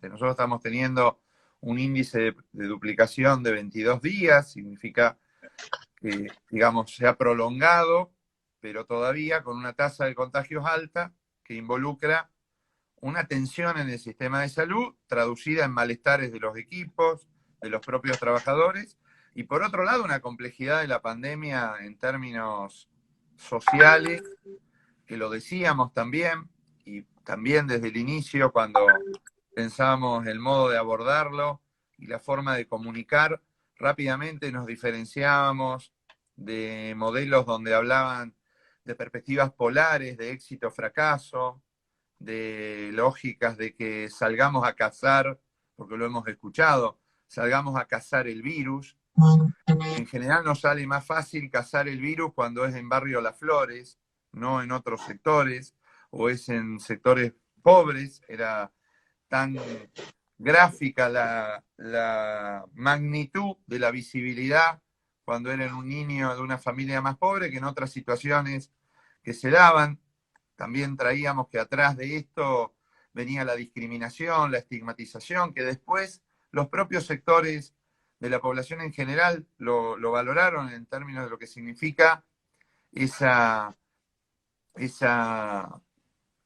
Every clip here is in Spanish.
pacientes. Nosotros estamos teniendo un índice de duplicación de 22 días, significa que, digamos, se ha prolongado, pero todavía con una tasa de contagios alta que involucra una tensión en el sistema de salud, traducida en malestares de los equipos, de los propios trabajadores, y por otro lado una complejidad de la pandemia en términos sociales, que lo decíamos también, y también desde el inicio cuando pensábamos el modo de abordarlo y la forma de comunicar, rápidamente nos diferenciábamos de modelos donde hablaban de perspectivas polares, de éxito-fracaso, de lógicas de que salgamos a cazar, porque lo hemos escuchado, salgamos a cazar el virus. En general nos sale más fácil cazar el virus cuando es en Barrio Las Flores, no en otros sectores, o es en sectores pobres. Era tan gráfica la magnitud de la visibilidad cuando era un niño de una familia más pobre que en otras situaciones que se daban. También traíamos que atrás de esto venía la discriminación, la estigmatización, que después los propios sectores de la población en general lo valoraron en términos de lo que significa esa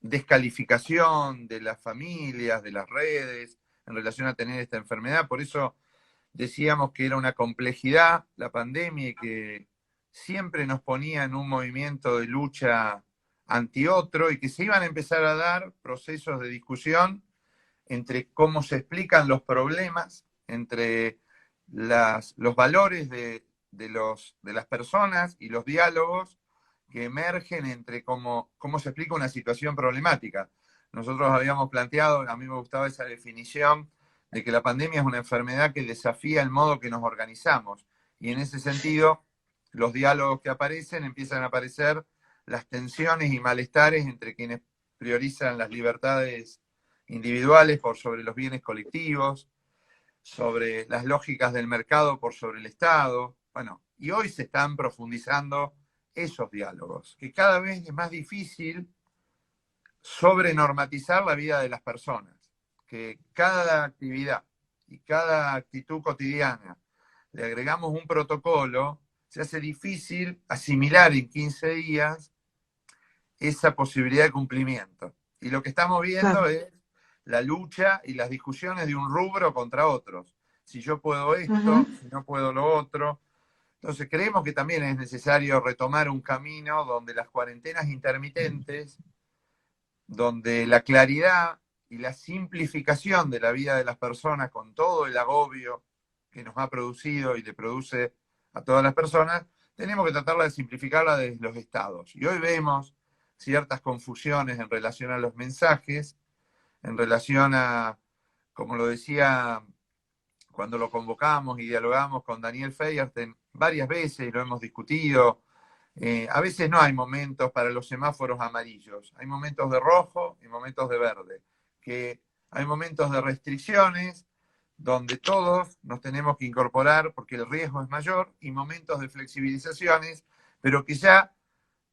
descalificación de las familias, de las redes, en relación a tener esta enfermedad. Por eso decíamos que era una complejidad la pandemia y que siempre nos ponía en un movimiento de lucha anti otro, y que se iban a empezar a dar procesos de discusión entre cómo se explican los problemas, entre los valores de las personas y los diálogos que emergen entre cómo se explica una situación problemática. Nosotros habíamos planteado, a mí me gustaba esa definición, de que la pandemia es una enfermedad que desafía el modo que nos organizamos. Y en ese sentido, los diálogos que aparecen, empiezan a aparecer las tensiones y malestares entre quienes priorizan las libertades individuales por sobre los bienes colectivos, sobre las lógicas del mercado por sobre el Estado. Bueno, y hoy se están profundizando esos diálogos, que cada vez es más difícil sobrenormatizar la vida de las personas, que cada actividad y cada actitud cotidiana le agregamos un protocolo, se hace difícil asimilar en 15 días esa posibilidad de cumplimiento. Y lo que estamos viendo es la lucha y las discusiones de un rubro contra otros. Si yo puedo esto, si no puedo lo otro. Entonces creemos que también es necesario retomar un camino donde las cuarentenas intermitentes, donde la claridad y la simplificación de la vida de las personas, con todo el agobio que nos ha producido y le produce a todas las personas, tenemos que tratarla de simplificarla desde los estados. Y hoy vemos ciertas confusiones en relación a los mensajes, en relación a, como lo decía cuando lo convocamos y dialogamos con Daniel Feierten varias veces, y lo hemos discutido. A veces no hay momentos para los semáforos amarillos, hay momentos de rojo y momentos de verde, que hay momentos de restricciones donde todos nos tenemos que incorporar porque el riesgo es mayor, y momentos de flexibilizaciones, pero que ya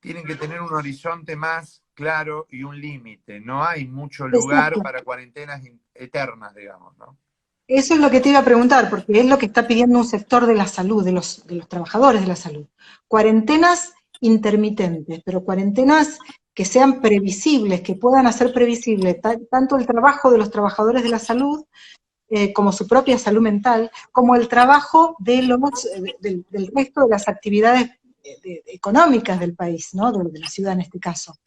tienen que tener un horizonte más claro y un límite. No hay mucho lugar Exacto. para cuarentenas eternas, digamos, ¿no? Eso es lo que te iba a preguntar, porque es lo que está pidiendo un sector de la salud, de los trabajadores de la salud. Cuarentenas intermitentes, pero cuarentenas que sean previsibles, que puedan hacer previsible tanto el trabajo de los trabajadores de la salud, como su propia salud mental, como el trabajo del resto de las actividades económicas del país, ¿no? De la ciudad en este caso.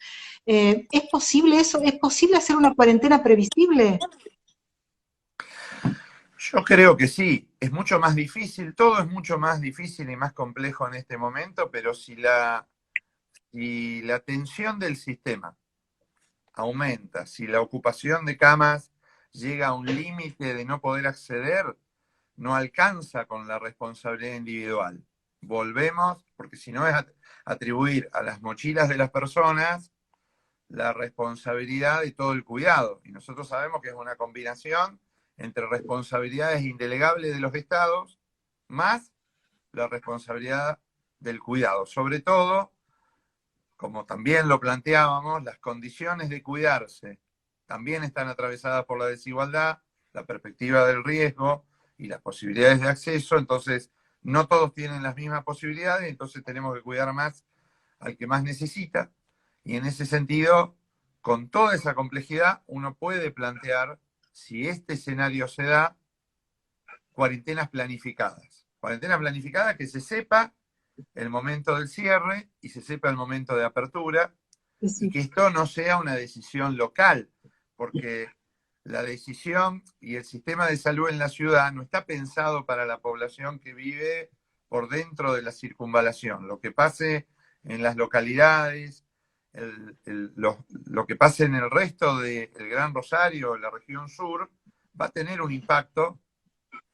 ¿Es posible eso? ¿Es posible hacer una cuarentena previsible? Yo creo que sí, es mucho más difícil, todo es mucho más difícil y más complejo en este momento, pero si la tensión del sistema aumenta, si la ocupación de camas llega a un límite de no poder acceder, no alcanza con la responsabilidad individual. Volvemos, porque si no es atribuir a las mochilas de las personas la responsabilidad de todo el cuidado. Y nosotros sabemos que es una combinación entre responsabilidades indelegables de los estados más la responsabilidad del cuidado. Sobre todo, como también lo planteábamos, las condiciones de cuidarse también están atravesadas por la desigualdad, la perspectiva del riesgo y las posibilidades de acceso, entonces no todos tienen las mismas posibilidades, entonces tenemos que cuidar más al que más necesita, y en ese sentido, con toda esa complejidad, uno puede plantear, si este escenario se da, cuarentenas planificadas. Cuarentenas planificadas que se sepa el momento del cierre y se sepa el momento de apertura, y que esto no sea una decisión local, porque la decisión y el sistema de salud en la ciudad no está pensado para la población que vive por dentro de la circunvalación. Lo que pase en las localidades, lo que pase en el resto del Gran Rosario, la región sur, va a tener un impacto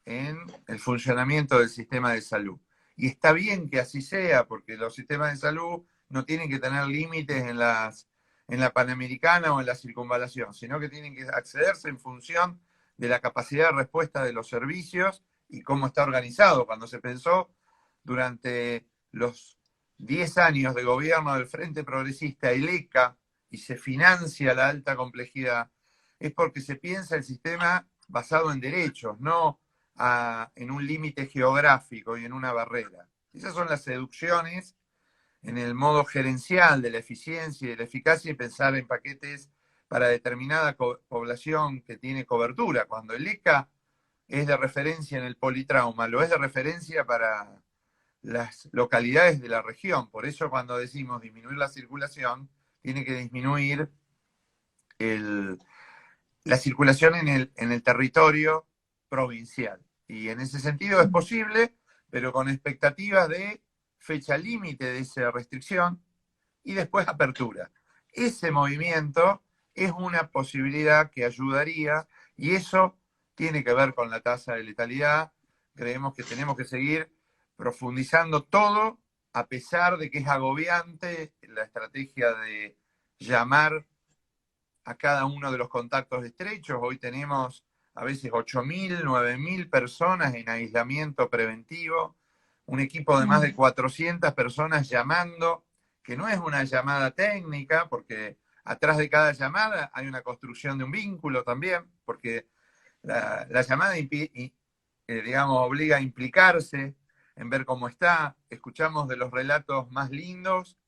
en el funcionamiento del sistema de salud. Y está bien que así sea, porque los sistemas de salud no tienen que tener límites en la Panamericana o en la circunvalación, sino que tienen que accederse en función de la capacidad de respuesta de los servicios y cómo está organizado. Cuando se pensó durante los 10 años de gobierno del Frente Progresista, el ECA, y se financia la alta complejidad, es porque se piensa el sistema basado en derechos, no en un límite geográfico y en una barrera. Esas son las seducciones en el modo gerencial de la eficiencia y de la eficacia, y pensar en paquetes para determinada población que tiene cobertura. Cuando el ECA es de referencia en el politrauma, lo es de referencia para las localidades de la región. Por eso cuando decimos disminuir la circulación, tiene que disminuir la circulación en el territorio provincial. Y en ese sentido es posible, pero con expectativas de fecha límite de esa restricción y después apertura. Ese movimiento es una posibilidad que ayudaría, y eso tiene que ver con la tasa de letalidad. Creemos que tenemos que seguir profundizando todo, a pesar de que es agobiante la estrategia de llamar a cada uno de los contactos estrechos. Hoy tenemos a veces 8.000, 9.000 personas en aislamiento preventivo, un equipo de más de 400 personas llamando, que no es una llamada técnica, porque atrás de cada llamada hay una construcción de un vínculo también, porque la llamada, digamos, obliga a implicarse en ver cómo está. Escuchamos de los relatos más lindos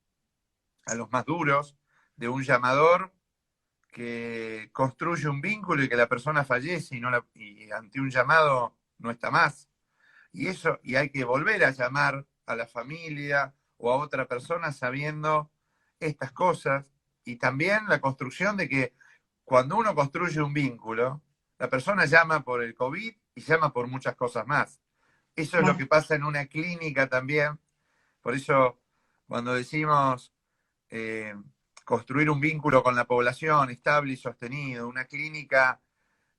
a los más duros de un llamador que construye un vínculo y que la persona fallece y ante un llamado no está más. Y hay que volver a llamar a la familia o a otra persona sabiendo estas cosas. Y también la construcción de que cuando uno construye un vínculo, la persona llama por el COVID y llama por muchas cosas más. Eso es lo que pasa en una clínica también. Por eso, cuando decimos construir un vínculo con la población estable y sostenido, una clínica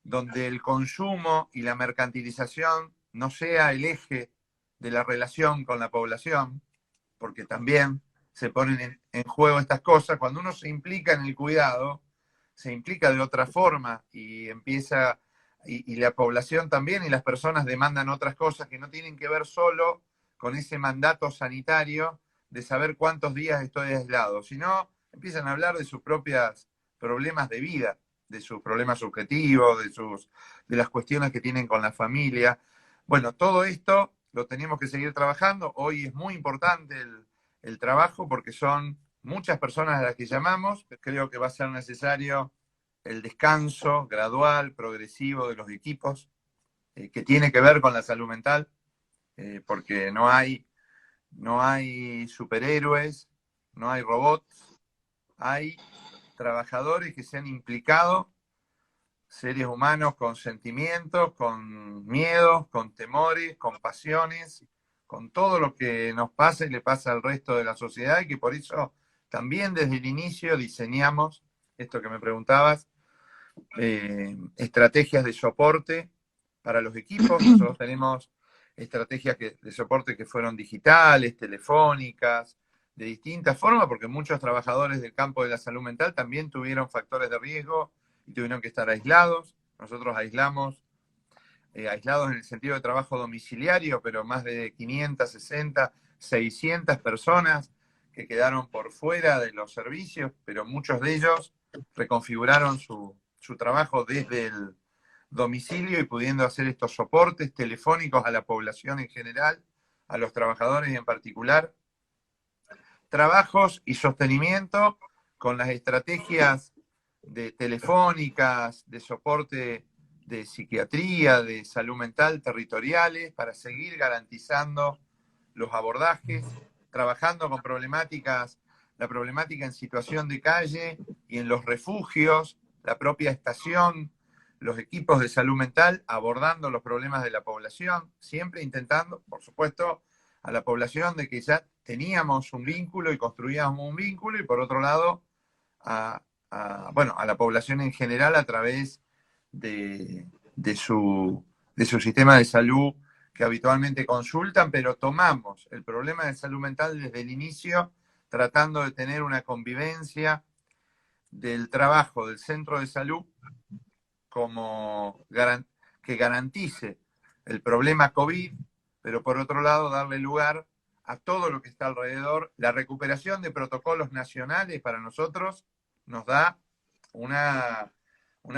donde el consumo y la mercantilización no sea el eje de la relación con la población, porque también se ponen en juego estas cosas. Cuando uno se implica en el cuidado, se implica de otra forma y empieza, y la población también y las personas demandan otras cosas que no tienen que ver solo con ese mandato sanitario de saber cuántos días estoy aislado, sino empiezan a hablar de sus propios problemas de vida, de sus problemas subjetivos, de las cuestiones que tienen con la familia. Bueno, todo esto lo tenemos que seguir trabajando. Hoy es muy importante el trabajo porque son muchas personas a las que llamamos. Creo que va a ser necesario el descanso gradual, progresivo de los equipos, que tiene que ver con la salud mental, porque no hay superhéroes, no hay robots, hay trabajadores que se han implicado, seres humanos con sentimientos, con miedos, con temores, con pasiones, con todo lo que nos pasa y le pasa al resto de la sociedad, y que por eso también desde el inicio diseñamos, esto que me preguntabas, estrategias de soporte para los equipos. Nosotros tenemos estrategias de soporte que fueron digitales, telefónicas, de distintas formas, porque muchos trabajadores del campo de la salud mental también tuvieron factores de riesgo y tuvieron que estar aislados. Nosotros aislados en el sentido de trabajo domiciliario, pero más de 560, 600 personas que quedaron por fuera de los servicios, pero muchos de ellos reconfiguraron su trabajo domicilio y pudiendo hacer estos soportes telefónicos a la población en general, a los trabajadores en particular, trabajos y sostenimiento con las estrategias de telefónicas, de soporte de psiquiatría, de salud mental territoriales, para seguir garantizando los abordajes, trabajando con problemáticas, la problemática en situación de calle y en los refugios, la propia estación, los equipos de salud mental, abordando los problemas de la población, siempre intentando, por supuesto, a la población de que ya teníamos un vínculo y construíamos un vínculo, y por otro lado, a la población en general a través de su sistema de salud que habitualmente consultan, pero tomamos el problema de salud mental desde el inicio, tratando de tener una convivencia del trabajo del centro de salud como que garantice el problema COVID, pero por otro lado darle lugar a todo lo que está alrededor. La recuperación de protocolos nacionales para nosotros nos da una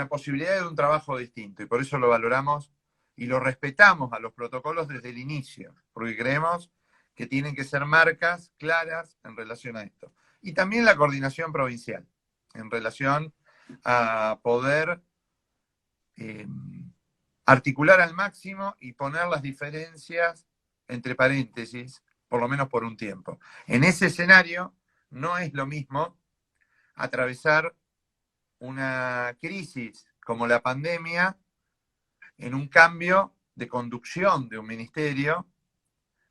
posibilidad de un trabajo distinto, y por eso lo valoramos y lo respetamos a los protocolos desde el inicio, porque creemos que tienen que ser marcas claras en relación a esto. Y también la coordinación provincial, en relación a poder articular al máximo y poner las diferencias entre paréntesis, por lo menos por un tiempo. En ese escenario no es lo mismo atravesar una crisis como la pandemia en un cambio de conducción de un ministerio.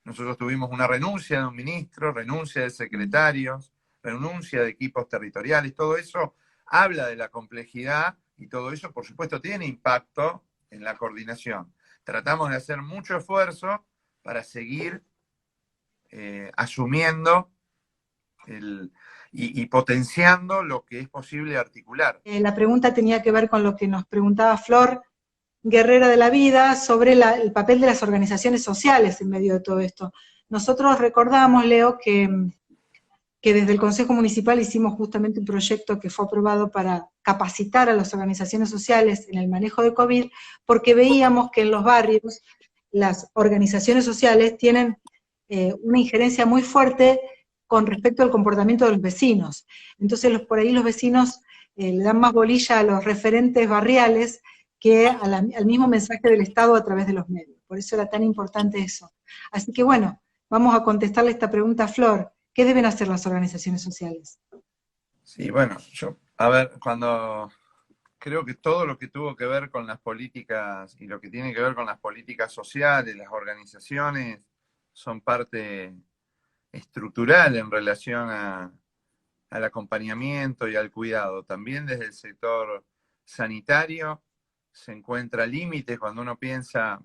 Nosotros tuvimos una renuncia de un ministro, renuncia de secretarios, renuncia de equipos territoriales. Todo eso habla de la complejidad y todo eso, por supuesto, tiene impacto en la coordinación. Tratamos de hacer mucho esfuerzo para seguir asumiendo y potenciando lo que es posible articular. La pregunta tenía que ver con lo que nos preguntaba Flor Guerrera de la Vida sobre el papel de las organizaciones sociales en medio de todo esto. Nosotros recordamos, Leo, que desde el Consejo Municipal hicimos justamente un proyecto que fue aprobado para capacitar a las organizaciones sociales en el manejo de COVID, porque veíamos que en los barrios las organizaciones sociales tienen una injerencia muy fuerte con respecto al comportamiento de los vecinos. Entonces por ahí los vecinos le dan más bolilla a los referentes barriales que al mismo mensaje del Estado a través de los medios. Por eso era tan importante eso. Así que bueno, vamos a contestarle esta pregunta a Flor. ¿Qué deben hacer las organizaciones sociales? Sí, bueno, creo que todo lo que tuvo que ver con las políticas y lo que tiene que ver con las políticas sociales, las organizaciones, son parte estructural en relación al acompañamiento y al cuidado. También desde el sector sanitario se encuentra límites cuando uno piensa,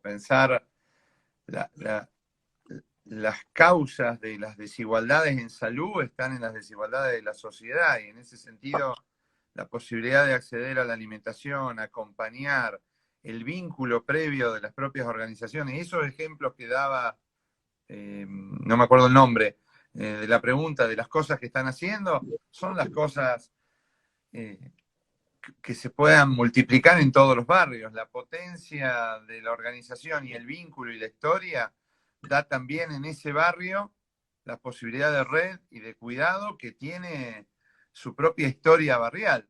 pensar las causas de las desigualdades en salud están en las desigualdades de la sociedad, y en ese sentido la posibilidad de acceder a la alimentación, acompañar, el vínculo previo de las propias organizaciones, esos ejemplos que daba, no me acuerdo el nombre, de la pregunta de las cosas que están haciendo, son las cosas que se puedan multiplicar en todos los barrios. La potencia de la organización y el vínculo y la historia da también en ese barrio la posibilidad de red y de cuidado que tiene su propia historia barrial.